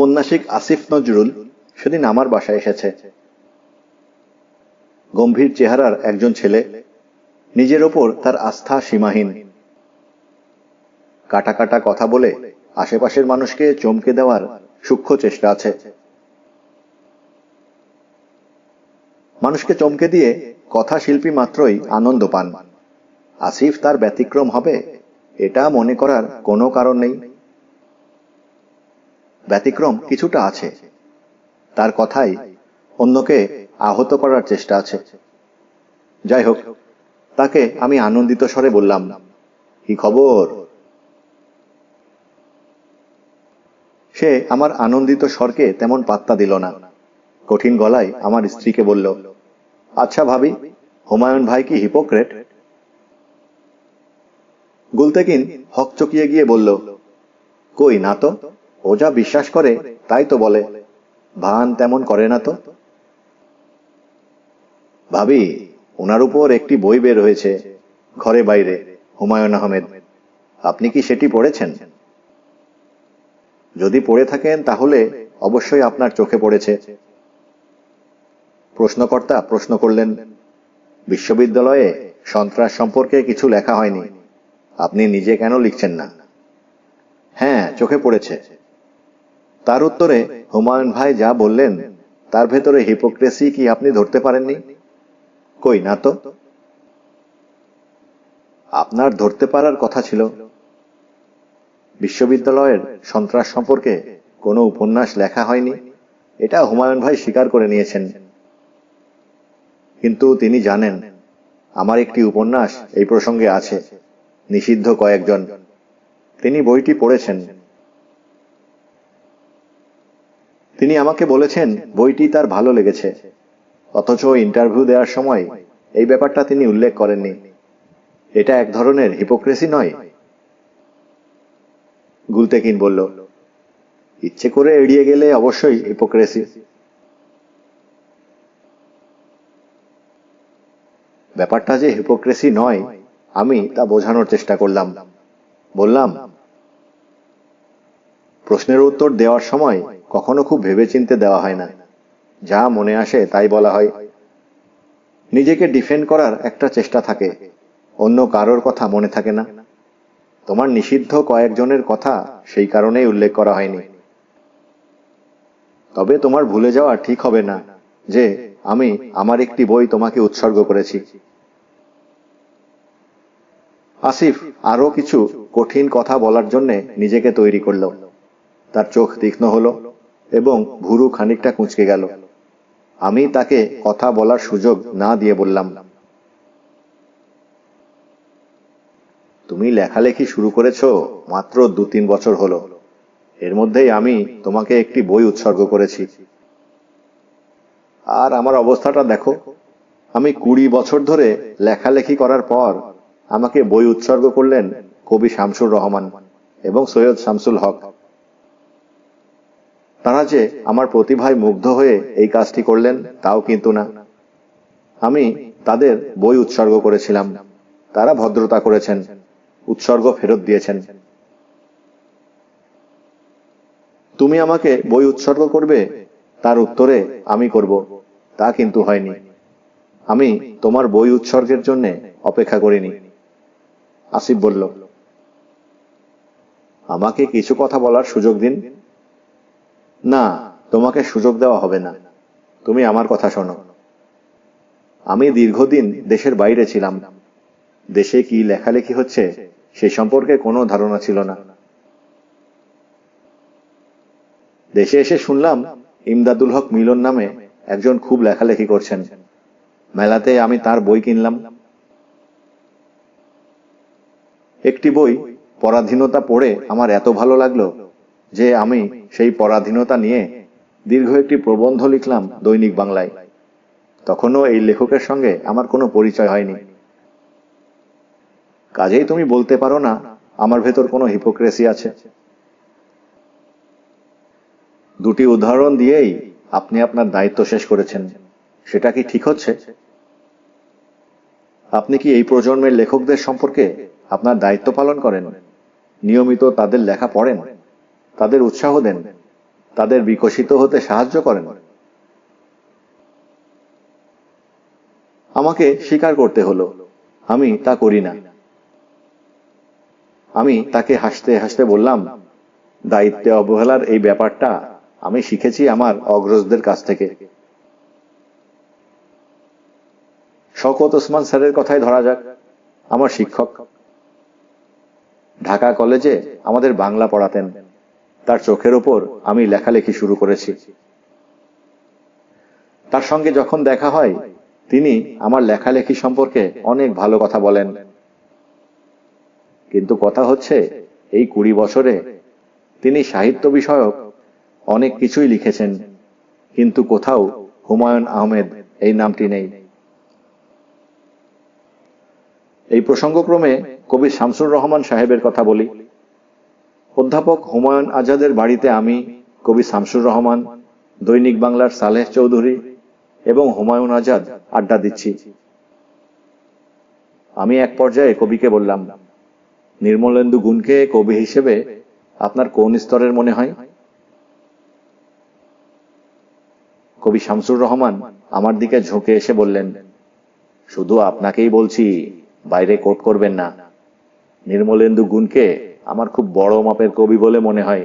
ঔপন্যাসিক আসিফ নজরুল সেদিন আমার বাসায় এসেছে। গম্ভীর চেহারার একজন ছেলে, নিজের ওপর তার আস্থা সীমাহীন। কাটা কাটা কথা বলে আশেপাশের মানুষকে চমকে দেওয়ার সূক্ষ্ম চেষ্টা আছে। মানুষকে চমকে দিয়ে কথা শিল্পী মাত্রই আনন্দ পান। আসিফ তার ব্যতিক্রম হবে এটা মনে করার কোনো কারণ নেই। ব্যতিক্রম কিছুটা আছে, তার কথাই অন্যকে আহত করার চেষ্টা আছে। যাই হোক, তাকে আমি আনন্দিত স্বরে বললাম, কি খবর? সে আমার আনন্দিত স্বরকে তেমন পাত্তা দিল না। কঠিন গলায় আমার স্ত্রীকে বলল, আচ্ছা ভাবি, হুমায়ুন ভাই কি হিপোক্রেট? গুলতেকিন হকচকিয়ে গিয়ে বলল, কই না তো, ও যা বিশ্বাস করে তাই তো বলে, ভান তেমন করে না তো। ভাবি, ওনার উপর একটি বই বের হয়েছে, ঘরে বাইরে, হুমায়ুন আহমেদ। আপনি কি সেটি পড়েছেন? যদি পড়ে থাকেন তাহলে অবশ্যই আপনার চোখে পড়েছে। প্রশ্নকর্তা প্রশ্ন করলেন, বিশ্ববিদ্যালয়ে সন্ত্রাস সম্পর্কে কিছু লেখা হয়নি, আপনি নিজে কেন লিখছেন না? হ্যাঁ, চোখে পড়েছে। তার উত্তরে হুমায়ুন ভাই যা বললেন তার ভেতরে হিপোক্রেসি কি আপনি ধরতে পারেননি? কই না তো। আপনার ধরতে পারার কথা ছিল। বিশ্ববিদ্যালয়ের সন্ত্রাস সম্পর্কে কোনো উপন্যাস লেখা হয়নি, এটা হুমায়ুন ভাই স্বীকার করে নিয়েছেন। কিন্তু তিনি জানেন আমার একটি উপন্যাস এই প্রসঙ্গে আছে, নিষিদ্ধ কয়েকজন। তিনি বইটি পড়েছেন। তিনি আমাকে বলেছেন বইটি তার ভালো লেগেছে, অথচ ইন্টারভিউ দেওয়ার সময় এই ব্যাপারটা তিনি উল্লেখ করেননি। এটা এক ধরনের হিপোক্রেসি নয়? গুলতেকিন বলল, ইচ্ছে করে এড়িয়ে গেলে অবশ্যই হিপোক্রেসি। ব্যাপারটা যে হিপোক্রেসি নয় আমি তা বোঝানোর চেষ্টা করলাম। বললাম, প্রশ্নের উত্তর দেওয়ার সময় কখনো খুব ভেবেচিন্তে দেওয়া হয় না, যা মনে আসে তাই বলা হয়। নিজেকে ডিফেন্ড করার একটা চেষ্টা থাকে, অন্য কারোর কথা মনে থাকে না। তোমার নিষিদ্ধ কয়েকজনের কথা সেই কারণেই উল্লেখ করা হয়নি। তবে তোমার ভুলে যাওয়া ঠিক হবে না যে আমি আমার একটি বই তোমাকে উৎসর্গ করেছি। আসিফ আরো কিছু কঠিন কথা বলার জন্য নিজেকে তৈরি করল। তার চোখ তীক্ষ্ণ হলো এবং ভুরু খানিকটা কুঁচকে গেল। আমি তাকে কথা বলার সুযোগ না দিয়ে বললাম, তুমি লেখালেখি শুরু করেছো মাত্র 2-3 বছর হলো, এর মধ্যেই আমি তোমাকে একটি বই উৎসর্গ করেছি। আর আমার অবস্থাটা দেখো, আমি 20 বছর ধরে লেখালেখি করার পর আমাকে বই উৎসর্গ করলেন কবি শামসুর রহমান এবং সৈয়দ শামসুল হক। তারা যে আমার প্রতিভায় মুগ্ধ হয়ে এই কাজটি করলেন তাও কিন্তু না। আমি তাদের বই উৎসর্গ করেছিলাম, তারা ভদ্রতা করেছেন, উৎসর্গ ফেরত দিয়েছেন। তুমি আমাকে বই উৎসর্গ করবে, তার উত্তরে আমি করব, তা কিন্তু হয়নি। আমি তোমার বই উৎসর্গের জন্য অপেক্ষা করিনি। আসিফ বলল, আমাকে কিছু কথা বলার সুযোগ দিন। না, তোমাকে সুযোগ দেওয়া হবে না। তুমি আমার কথা শোনো। আমি দীর্ঘদিন দেশের বাইরে ছিলাম। দেশে কি লেখালেখি হচ্ছে সে সম্পর্কে কোনো ধারণা ছিল না। দেশে এসে শুনলাম ইমদাদুল হক মিলন নামে একজন খুব লেখালেখি করছেন। মেলাতে আমি তার বই কিনলাম। একটি বই পরাধীনতা পড়ে আমার এত ভালো লাগলো যে আমি সেই পরাধীনতা নিয়ে দীর্ঘ একটি প্রবন্ধ লিখলাম দৈনিক বাংলায়। তখনও এই লেখকের সঙ্গে আমার কোনো পরিচয় হয়নি। কাজেই তুমি বলতে পারো না আমার ভেতর কোনো হিপোক্রেসি আছে। দুটি উদাহরণ দিয়েই আপনি আপনার দায়িত্ব শেষ করেছেন, সেটা কি ঠিক হচ্ছে? আপনি কি এই প্রজন্মের লেখকদের সম্পর্কে আপনার দায়িত্ব পালন করেন? নিয়মিত তাদের লেখা পড়েন, তাদের উৎসাহ দেন, তাদের বিকশিত হতে সাহায্য করেন। আমাকে স্বীকার করতে হলো আমি তা করি না। আমি তাকে হাসতে হাসতে বললাম, দায়িত্বে অবহেলার এই ব্যাপারটা আমি শিখেছি আমার অগ্রজদের কাছ থেকে। শওকত ওসমান স্যারের কথাই ধরা যাক, আমার শিক্ষক। ঢাকা কলেজে আমাদের বাংলা পড়াতেন। তার চোখের ওপর আমি লেখালেখি শুরু করেছি। তার সঙ্গে যখন দেখা হয় তিনি আমার লেখালেখি সম্পর্কে অনেক ভালো কথা বলেন। কিন্তু কথা হচ্ছে এই 20 বছরে তিনি সাহিত্য বিষয়ক অনেক কিছুই লিখেছেন, কিন্তু কোথাও হুমায়ুন আহমেদ এই নামটি নেই। এই প্রসঙ্গক্রমে কবি শামসুর রহমান সাহেবের কথা বলি। অধ্যাপক হুমায়ুন আজাদের বাড়িতে আমি, কবি শামসুর রহমান, দৈনিক বাংলার সালেহ চৌধুরী এবং হুমায়ুন আজাদ আড্ডা দিচ্ছি। আমি এক পর্যায়ে কবিকে বললাম, নির্মলেন্দু গুণকে কবি হিসেবে আপনার কোন স্তরের মনে হয়? কবি শামসুর রহমান আমার দিকে ঝুঁকে এসে বললেন, শুধু আপনাকেই বলছি, বাইরে কোট করবেন না। নির্মলেন্দু গুণকে আমার খুব বড় মাপের কবি বলে মনে হয়।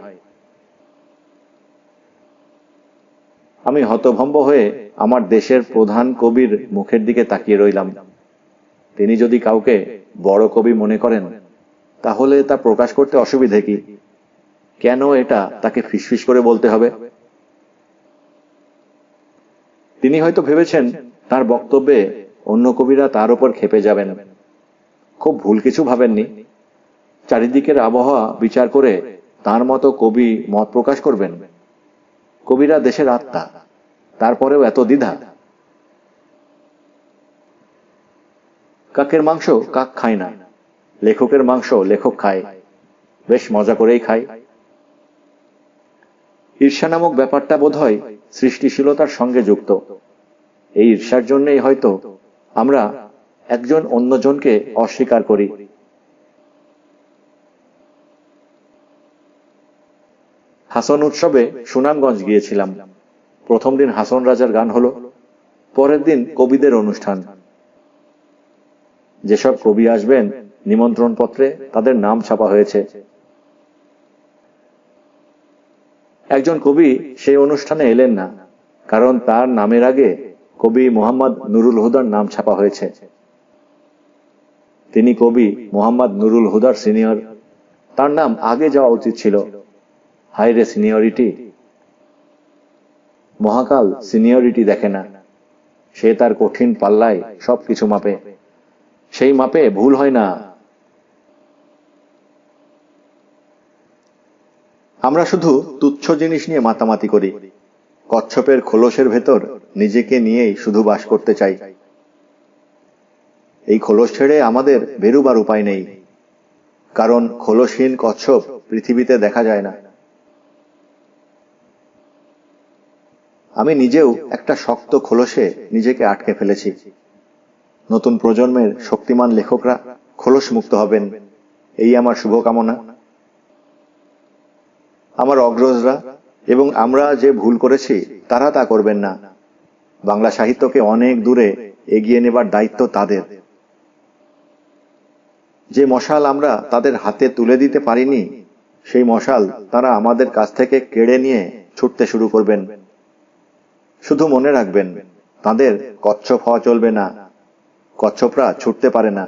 আমি হতভম্ব হয়ে আমার দেশের প্রধান কবির মুখের দিকে তাকিয়ে রইলাম। তিনি যদি কাউকে বড় কবি মনে করেন তাহলে তা প্রকাশ করতে অসুবিধে কি? কেন এটা তাকে ফিসফিস করে বলতে হবে? তিনি হয়তো ভেবেছেন তার বক্তব্যে অন্য কবিরা তার উপর ক্ষেপে যাবেন। খুব ভুল কিছু ভাবেননি। চারিদিকের আবহাওয়া বিচার করে তার মতো কবি মত প্রকাশ করবেন। কবিরা দেশের আত্মা, তারপরেও এত দ্বিধা। কাকের মাংস কাক খায় না, লেখকের মাংস লেখক খায়, বেশ মজা করেই খায়। ঈর্ষা নামক ব্যাপারটা বোধহয় সৃষ্টিশীলতার সঙ্গে যুক্ত। এই ঈর্ষার জন্যই হয়তো আমরা একজন অন্যজনকে অস্বীকার করি। হাসন উৎসবে সুনামগঞ্জ গিয়েছিলাম। প্রথম দিন হাসন রাজার গান হলো, পরের দিন কবিদের অনুষ্ঠান। যেসব কবি আসবেন নিমন্ত্রণ পত্রে তাদের নাম ছাপা হয়েছে। একজন কবি সেই অনুষ্ঠানে এলেন না, কারণ তার নামের আগে কবি মোহাম্মদ নুরুল হুদার নাম ছাপা হয়েছে। তিনি কবি মোহাম্মদ নুরুল হুদার সিনিয়র, তার নাম আগে যাওয়া উচিত ছিল। হাই রে সিনিয়রিটি! মহাকাল সিনিয়রিটি দেখে না, সে তার কঠিন পাল্লায় সবকিছু মাপে। সেই মাপে ভুল হয় না। আমরা শুধু তুচ্ছ জিনিস নিয়ে মাতামাতি করি। কচ্ছপের খোলসের ভেতর নিজেকে নিয়েই শুধু বাস করতে চাই। এই খোলস ছেড়ে আমাদের বেরুবার উপায় নেই, কারণ খোলসহীন কচ্ছপ পৃথিবীতে দেখা যায় না। আমি নিজেও একটা শক্ত খোলসে নিজেকে আটকে ফেলেছি। নতুন প্রজন্মের শক্তিমান লেখকরা খোলস মুক্ত হবেন, এই আমার শুভকামনা। আমার অগ্রজরা এবং আমরা যে ভুল করেছি তারা তা করবেন না। বাংলা সাহিত্যকে অনেক দূরে এগিয়ে নেবার দায়িত্ব তাদের। যে মশাল আমরা তাদের হাতে তুলে দিতে পারিনি, সেই মশাল তারা আমাদের কাছ থেকে কেড়ে নিয়ে ছুটতে শুরু করবেন। শুধু মনে রাখবেন, তাদের কচ্ছপ হওয়া চলবে না। কচ্ছপরা ছুটতে পারে না।